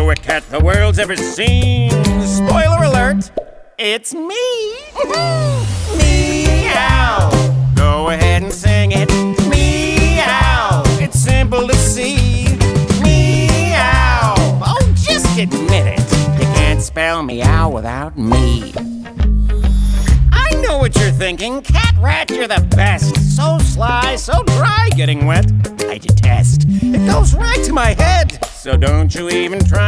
cutest cat the world's ever seen. Spoiler alert, it's me. Meow. Go ahead and sing it. Meow. It's simple to see. Meow. Oh, just admit it. You can't spell meow without me. I know what you're thinking. Cat rat, you're the best. So sly, so dry getting wet. I detest. It goes right to my head. So don't you even try